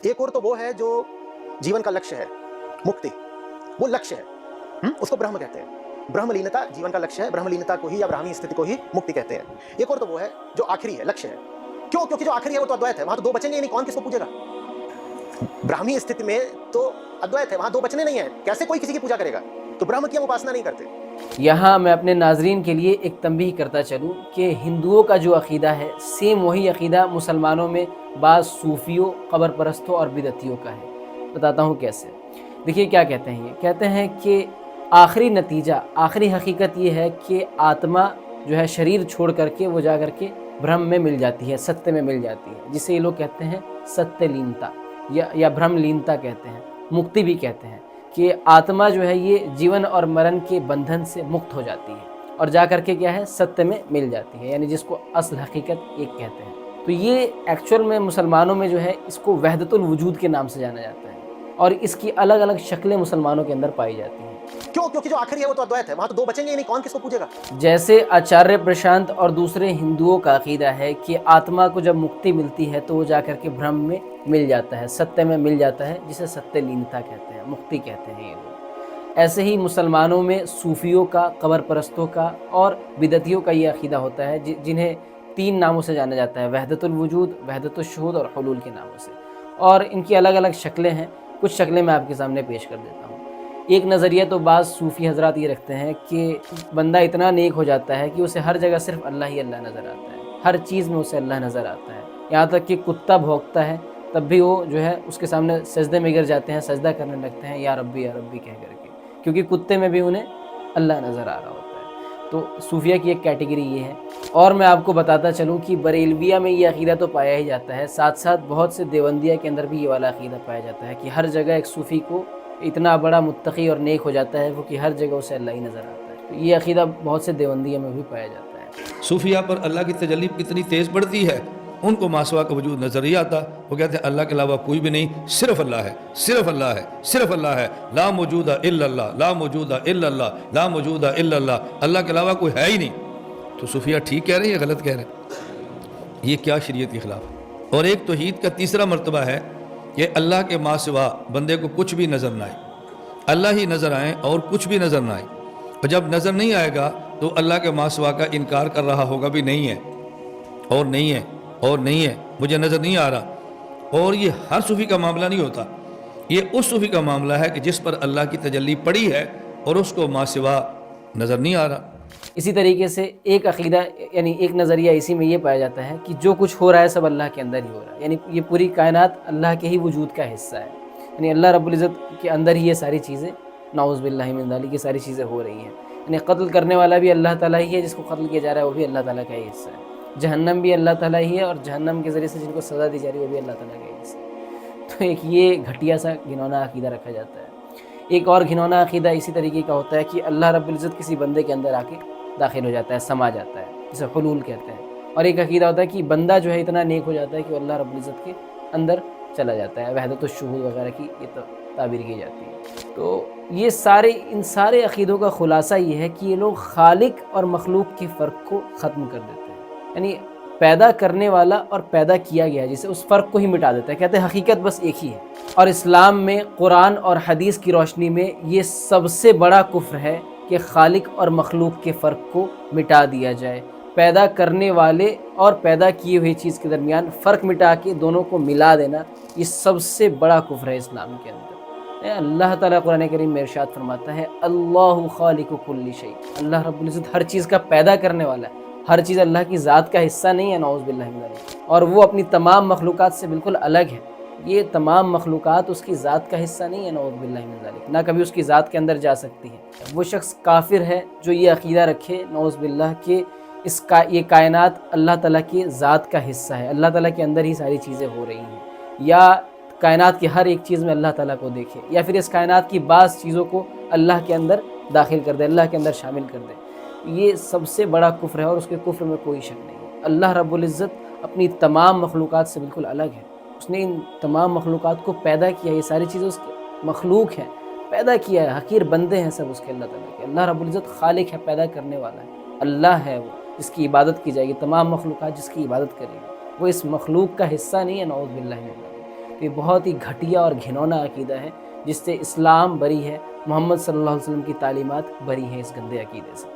एक और तो वो है जो जीवन का लक्ष्य है, मुक्ति, वो लक्ष्य है, उसको ब्रह्म कहते हैं। ब्रह्मलीनता जीवन का लक्ष्य है, ब्रह्मलीनता को ही या ब्राह्मी स्थिति को ही मुक्ति कहते हैं। एक और तो वो है जो आखिरी है, लक्ष्य है। क्यों? क्योंकि जो आखिरी है वो तो अद्वैत है, वहां तो दो बचेंगे ही नहीं, कौन किसको पूजेगा? ब्राह्मी स्थिति में तो अद्वैत है, वहां दो बचने नहीं है, कैसे कोई किसी की पूजा करेगा? तो ब्रह्म की हम उपासना नहीं करते। यहाँ मैं अपने नाजरीन के लिए एक तंबीह करता चलूँ कि हिंदुओं का जो अक़ीदा है सेम वही अक़ीदा मुसलमानों में बाज़ सूफ़ियों, क़ब्र परस्तों और बिदअतियों का है। बताता हूँ कैसे। देखिए क्या कहते हैं, ये कहते हैं कि आखिरी नतीजा, आखिरी हकीकत ये है कि आत्मा जो है शरीर छोड़ करके वो जा करके ब्रह्म में मिल जाती है, सत्य में मिल जाती है, जिसे ये लोग कहते हैं सत्यलीनता या ब्रह्मलीनता कहते हैं, मुक्ति भी कहते हैं कि आत्मा जो है ये जीवन और मरण के बंधन से मुक्त हो जाती है और जा करके क्या है सत्य में मिल जाती है, यानी जिसको असल हकीकत एक कहते हैं। तो ये एक्चुअल में मुसलमानों में जो है इसको वहदतुल वजूद के नाम से जाना जाता है और इसकी अलग अलग शक्लें मुसलमानों के अंदर पाई जाती हैं। क्यों? क्योंकि जो आखिरी है वो तो अद्वैत है, वहां तो दो बचेंगे ही नहीं, कौन किसको पूजेगा? जैसे आचार्य प्रशांत और दूसरे हिंदुओं का अक़ीदा है कि आत्मा को जब मुक्ति मिलती है तो वो जा करके ब्रह्म में मिल जाता है, सत्य में मिल जाता है, जिसे सत्यलीनता कहते हैं, मुक्ति कहते हैं ये लोग। ऐसे ही मुसलमानों में सूफियों का, क़ब्र परस्तों का और बिदअतियों का ये अक़ीदा होता है, जिन्हें तीन नामों से जाना जाता है, वहदतुल वजूद, वहदतुल शुहूद और हुलूल के नामों से। और इनकी अलग अलग शक्लें हैं, कुछ शक्लें मैं आपके सामने पेश कर देता हूँ। एक नज़रिया तो बाज़ सूफ़ी हज़रात ये रखते हैं कि बंदा इतना नेक हो जाता है कि उसे हर जगह सिर्फ अल्लाह ही अल्लाह नज़र आता है, हर चीज़ में उसे अल्लाह नज़र आता है। यहाँ तक कि कुत्ता भौंकता है तब भी वो जो है उसके सामने सजदे में गिर जाते हैं, सजदा करने लगते हैं या रब्बी कह करके, क्योंकि कुत्ते में भी उन्हें अल्लाह नज़र आ रहा होता है। तो सूफिया की एक कैटेगरी ये है। और मैं आपको बताता चलूँ कि बरेलविया में ये अक़ीदा तो पाया ही जाता है, साथ साथ बहुत से देवंदिया के अंदर भी ये वाला अक़ीदा पाया जाता है कि हर जगह एक सूफ़ी को इतना बड़ा मुत्तकी और नेक हो जाता है वो कि हर जगह उसे अल्लाह ही नज़र आता है। तो ये अक़ीदा बहुत से देवंदिया में भी पाया जाता है। सूफिया पर अल्लाह की तजल्ली कितनी तेज़ बढ़ती है, उनको मासवा का वजूद नज़र ही आता। वो कहते हैं अल्लाह के अलावा कोई भी नहीं, सिर्फ अल्लाह है, सिर्फ अल्लाह है, सिर्फ अल्लाह है, ला मौजूदा इल्लल्लाह, ला मौजूदा इल्लल्लाह, ला मौजूदा इल्लल्लाह, अल्लाह के अलावा कोई है ही नहीं। तो सूफिया ठीक कह रहे हैं या गलत कह रहे हैं? ये क्या शरीयत के खिलाफ। और एक तौहीद का तीसरा मर्तबा है कि अल्लाह के माँ सिवा बंदे को कुछ भी नज़र ना आए, अल्लाह ही नज़र आए और कुछ भी नज़र ना आए। और जब नज़र नहीं आएगा तो अल्लाह के माँ सिवा का इनकार कर रहा होगा भी नहीं है और नहीं है और नहीं है, मुझे नज़र नहीं आ रहा। और ये हर सूफ़ी का मामला नहीं होता, ये उस सूफ़ी का मामला है कि जिस पर अल्लाह की तजल्ली पड़ी है और उसको माँ सिवा नज़र नहीं आ रहा। इसी तरीके से एक अक़ीदा यानी एक नज़रिया इसी में ये पाया जाता है कि जो कुछ हो रहा है सब अल्लाह के अंदर ही हो रहा है, यानी ये पूरी कायनात अल्लाह के ही वजूद का हिस्सा है, यानी अल्लाह रब्बुल इज़्ज़त के अंदर ही ये सारी चीज़ें, नाउज़ बिल्लाहि मिन ज़ालिक, ये सारी चीज़ें हो रही हैं। यानी क़त्ल करने वाला भी अल्लाह ताला ही है, जिसको क़त्ल किया जा रहा है वो भी अल्लाह ताला का ही हिस्सा है। जहन्नम भी अल्लाह ताला ही है और जहन्नम के ज़रिए से जिनको सज़ा दी जा रही है वो भी अल्लाह ताला का ही हिस्सा है। तो एक ये घटिया सा घिनौना अक़ीदा रखा जाता है। एक और घिनौना अक़ीदा इसी तरीके का होता है कि अल्लाह रब्बुल इज़्ज़त किसी बंदे के अंदर आके दाखिल हो जाता है, समा जाता है, जिसे हुलूल कहते हैं। और एक अक़ीदा होता है कि बंदा जो है इतना नेक हो जाता है कि अल्लाह रब्बुल इज़्ज़त के अंदर चला जाता है, वहदतुश शुहूद वगैरह की ये ताबीर की जाती है। तो ये इन सारे अक़ीदों का ख़ुलासा ये है कि ये लोग खालिक और मखलूक के फ़र्क को ख़त्म कर देते हैं, यानी पैदा करने वाला और पैदा किया गया जिसे उस फ़र्क को ही मिटा देता है। कहते हैं हकीकत बस एक ही है। और इस्लाम में कुरान और हदीस की रोशनी में ये सबसे बड़ा कुफ्र है कि खालिक और मखलूक के फ़र्क को मिटा दिया जाए। पैदा करने वाले और पैदा किए हुए चीज़ के दरमियान फ़र्क मिटा के दोनों को मिला देना, ये सबसे बड़ा कुफ्र है इस्लाम के अंदर। अल्लाह ताला कुरान करीम में इरशाद फरमाता है अल्लाहु खालिकु कुल्ली शै, अल्लाह रब्बुल इज़्ज़त हर चीज़ का पैदा करने वाला है, हर चीज़ अल्लाह की ज़ात का हिस्सा नहीं है, नऊज़ बिल्लाहि मिन ज़ालिक। और वो अपनी तमाम मखलूक़ात से बिल्कुल अलग है, ये तमाम मखलूक़ात उसकी ज़ात का हिस्सा नहीं है, नऊज़ बिल्लाहि मिन ज़ालिक, ना कभी उसकी ज़ात के अंदर जा सकती है। वो शख्स काफिर है जो ये अक़ीदा रखे नऊज़ बिल्लाह के ये कायनात अल्लाह ताला की ज़ात का हिस्सा है, अल्लाह ताला के अंदर ही सारी चीज़ें हो रही हैं, या कायनात की हर एक चीज़ में अल्लाह ताला को देखे, या फिर इस कायनात की बाज़ चीज़ों को अल्लाह के अंदर दाखिल कर दे, अल्लाह के अंदर शामिल कर दे। ये सबसे बड़ा कुफ्र है और उसके कुफ्र में कोई शक नहीं है। अल्लाह रब्बुल इज़्ज़त अपनी तमाम मखलूक़ात से बिल्कुल अलग है, उसने इन तमाम मखलूक़ात को पैदा किया, ये सारी चीज़ें उसकी मखलूक हैं, पैदा किया है, हकीर बंदे हैं सब उसके अल्लाह ताला के। अल्लाह रब्बुल इज़्ज़त खालिक है, पैदा करने वाला है, अल्लाह है वो जिसकी इबादत की जाएगी, तमाम मखलूक़ात जिसकी इबादत करेगी, वो इस मखलूक का हिस्सा नहीं है, नऊज़ बिल्लाहि मिन ज़ालिक। تو یہ بہت ہی گھٹیا اور گھنونا عقیدہ ہے جس سے اسلام بری ہے، محمد صلی اللہ علیہ وسلم کی تعلیمات بری ہیں اس گندے عقیدے سے۔